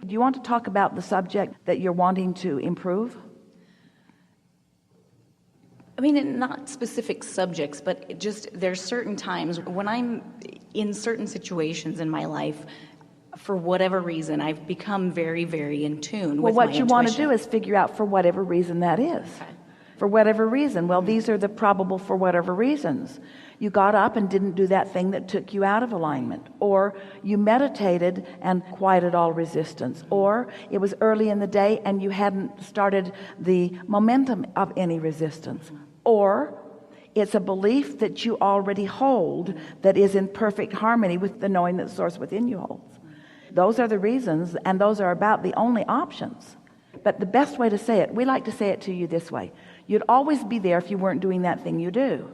Do you want to talk about the subject that you're wanting to improve? I mean, not specific subjects, but just there's certain times when I'm in certain situations in my life, for whatever reason, I've become very, very in tune with my intuition. Well, what you want to do is figure out for whatever reason that is. Okay. For whatever reason. Well, these are the probable for whatever reasons. You got up and didn't do that thing that took you out of alignment, or you meditated and quieted all resistance, or it was early in the day and you hadn't started the momentum of any resistance, or it's a belief that you already hold that is in perfect harmony with the knowing that the source within you holds. Those are the reasons, and those are about the only options. But the best way to say it, we like to say it to you this way: you'd always be there if you weren't doing that thing you do.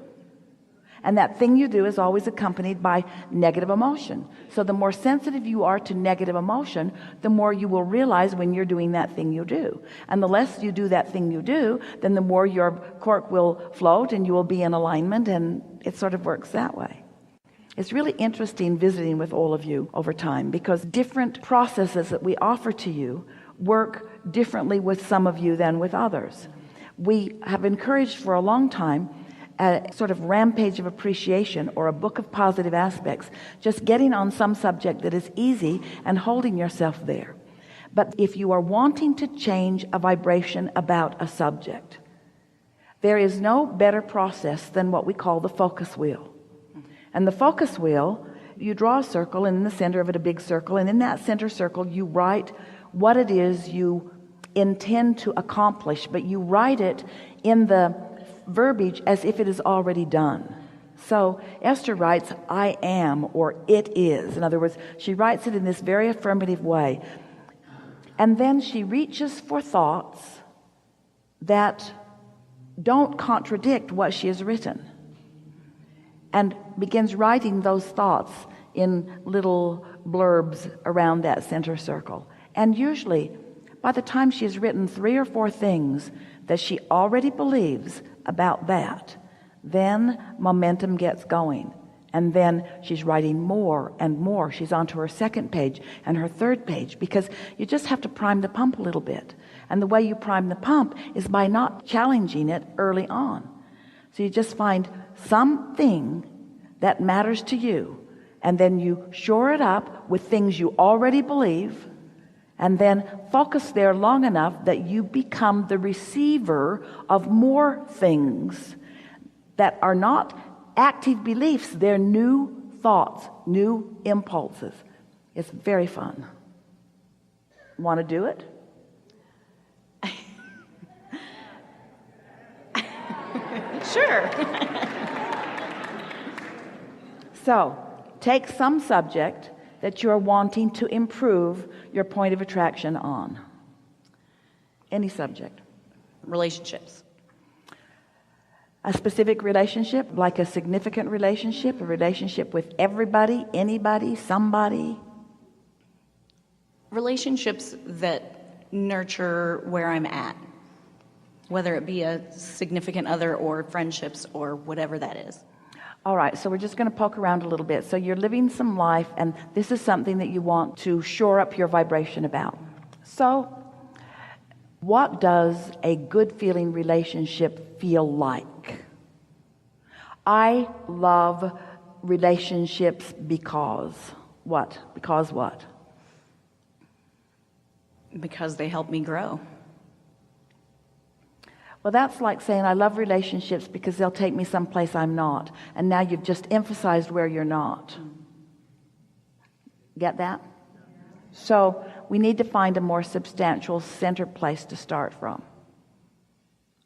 And that thing you do is always accompanied by negative emotion. So the more sensitive you are to negative emotion, the more you will realize when you're doing that thing you do. And the less you do that thing you do, then the more your cork will float and you will be in alignment, and it sort of works that way. It's really interesting visiting with all of you over time, because different processes that we offer to you work differently with some of you than with others. We have encouraged for a long time a sort of rampage of appreciation, or a book of positive aspects, just getting on some subject that is easy and holding yourself there. But if you are wanting to change a vibration about a subject, there is no better process than what we call the focus wheel. And the focus wheel, you draw a circle, and in the center of it a big circle, and in that center circle you write what it is you intend to accomplish, but you write it in the verbiage as if it is already done. So Esther writes, I am, or it is. In other words, she writes it in this very affirmative way. And then she reaches for thoughts that don't contradict what she has written, and begins writing those thoughts in little blurbs around that center circle. And usually, by the time she has written 3 or 4 things that she already believes about that, then momentum gets going, and then she's writing more and more. She's on to her 2nd page and her 3rd page, because you just have to prime the pump a little bit. And the way you prime the pump is by not challenging it early on. So you just find something that matters to you, and then you shore it up with things you already believe, and then focus there long enough that you become the receiver of more things that are not active beliefs. They're new thoughts, new impulses. It's very fun. Want to do it? Sure. So take some subject that you're wanting to improve your point of attraction on. Any subject. Relationships. A specific relationship, like a significant relationship, a relationship with everybody, anybody, somebody. Relationships that nurture where I'm at, whether it be a significant other or friendships or whatever that is. All right, so we're just going to poke around a little bit. So you're living some life, and this is something that you want to shore up your vibration about. So what does a good feeling relationship feel like? I love relationships because what? Because what? Because they help me grow. Well, that's like saying I love relationships because they'll take me someplace I'm not. And now you've just emphasized where you're not. Get that? So we need to find a more substantial center place to start from.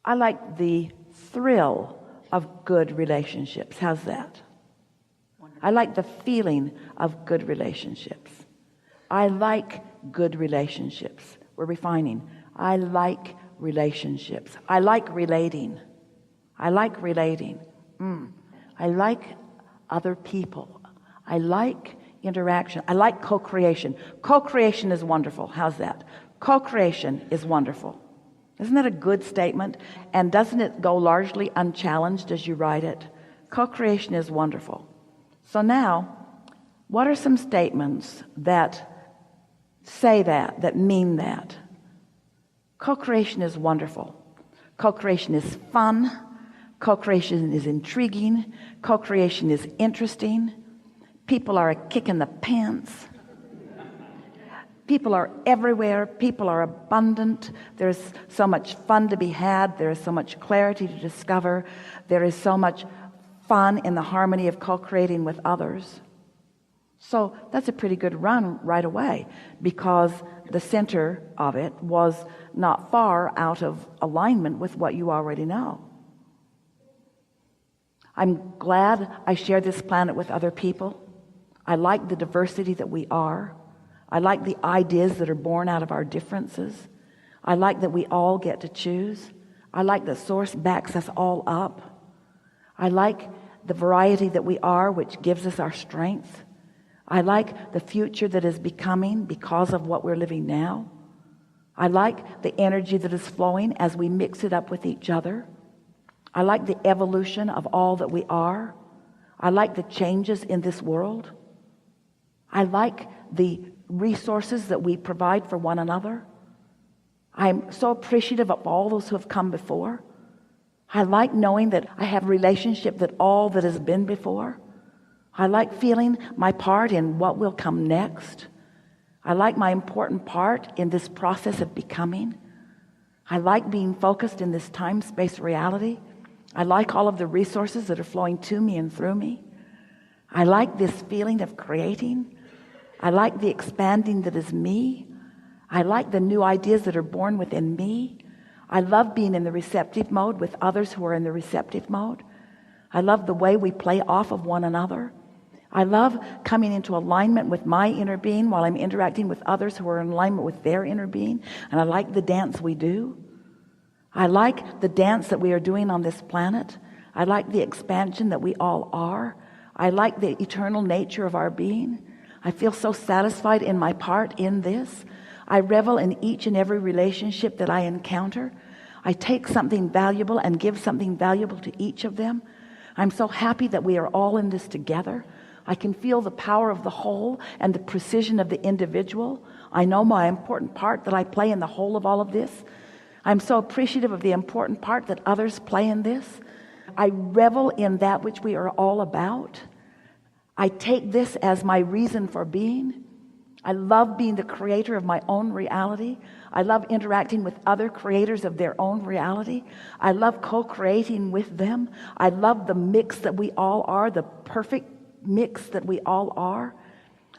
I like the thrill of good relationships. How's that? I like the feeling of good relationships. I like good relationships. We're refining. I like relationships. I like relating. I like relating. I like other people. I like interaction. I like co-creation. Co-creation is wonderful. How's that? Co-creation is wonderful. Isn't that a good statement? And doesn't it go largely unchallenged as you write it? Co-creation is wonderful. So now, what are some statements that say that mean that. Co-creation is wonderful. Co-creation is fun. Co-creation is intriguing. Co-creation is interesting. People are a kick in the pants. People are everywhere. People are abundant. There's so much fun to be had. There is so much clarity to discover. There is so much fun in the harmony of co-creating with others. So that's a pretty good run right away, because the center of it was not far out of alignment with what you already know. I'm glad I share this planet with other people. I like the diversity that we are. I like the ideas that are born out of our differences. I like that we all get to choose. I like that Source backs us all up. I like the variety that we are, which gives us our strength. I like the future that is becoming because of what we're living now. I like the energy that is flowing as we mix it up with each other. I like the evolution of all that we are. I like the changes in this world. I like the resources that we provide for one another. I'm so appreciative of all those who have come before. I like knowing that I have a relationship that all that has been before. I like feeling my part in what will come next. I like my important part in this process of becoming. I like being focused in this time-space reality. I like all of the resources that are flowing to me and through me. I like this feeling of creating. I like the expanding that is me. I like the new ideas that are born within me. I love being in the receptive mode with others who are in the receptive mode. I love the way we play off of one another. I love coming into alignment with my inner being while I'm interacting with others who are in alignment with their inner being. And I like the dance we do. I like the dance that we are doing on this planet. I like the expansion that we all are. I like the eternal nature of our being. I feel so satisfied in my part in this. I revel in each and every relationship that I encounter. I take something valuable and give something valuable to each of them. I'm so happy that we are all in this together. I can feel the power of the whole and the precision of the individual. I know my important part that I play in the whole of all of this. I'm so appreciative of the important part that others play in this. I revel in that which we are all about. I take this as my reason for being. I love being the creator of my own reality. I love interacting with other creators of their own reality. I love co-creating with them. I love the mix that we all are, the perfect mix that we all are.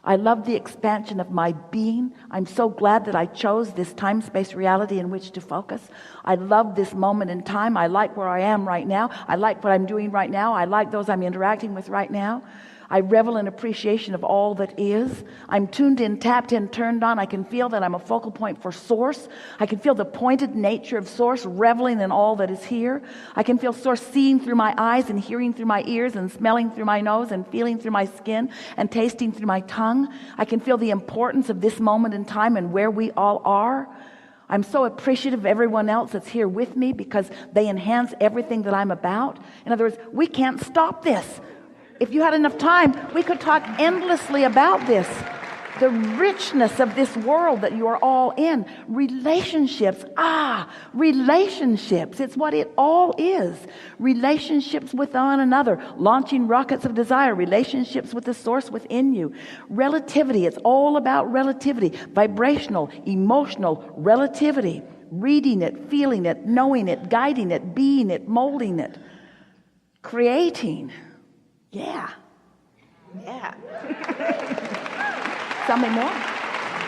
I love the expansion of my being. I'm so glad that I chose this time-space reality in which to focus. I love this moment in time. I like where I am right now. I like what I'm doing right now. I like those I'm interacting with right now. I revel in appreciation of all that is. I'm tuned in, tapped in, turned on. I can feel that I'm a focal point for Source. I can feel the pointed nature of Source, reveling in all that is here. I can feel Source seeing through my eyes and hearing through my ears and smelling through my nose and feeling through my skin and tasting through my tongue. I can feel the importance of this moment in time and where we all are. I'm so appreciative of everyone else that's here with me because they enhance everything that I'm about. In other words, we can't stop this. If you had enough time, we could talk endlessly about this. The richness of this world that you are all in. Relationships. Relationships. It's what it all is. Relationships with one another. Launching rockets of desire. Relationships with the Source within you. Relativity. It's all about relativity. Vibrational, emotional relativity. Reading it, feeling it, knowing it, guiding it, being it, molding it. Creating. Yeah. Tell me more.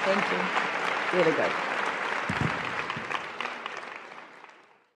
Thank you. Really good.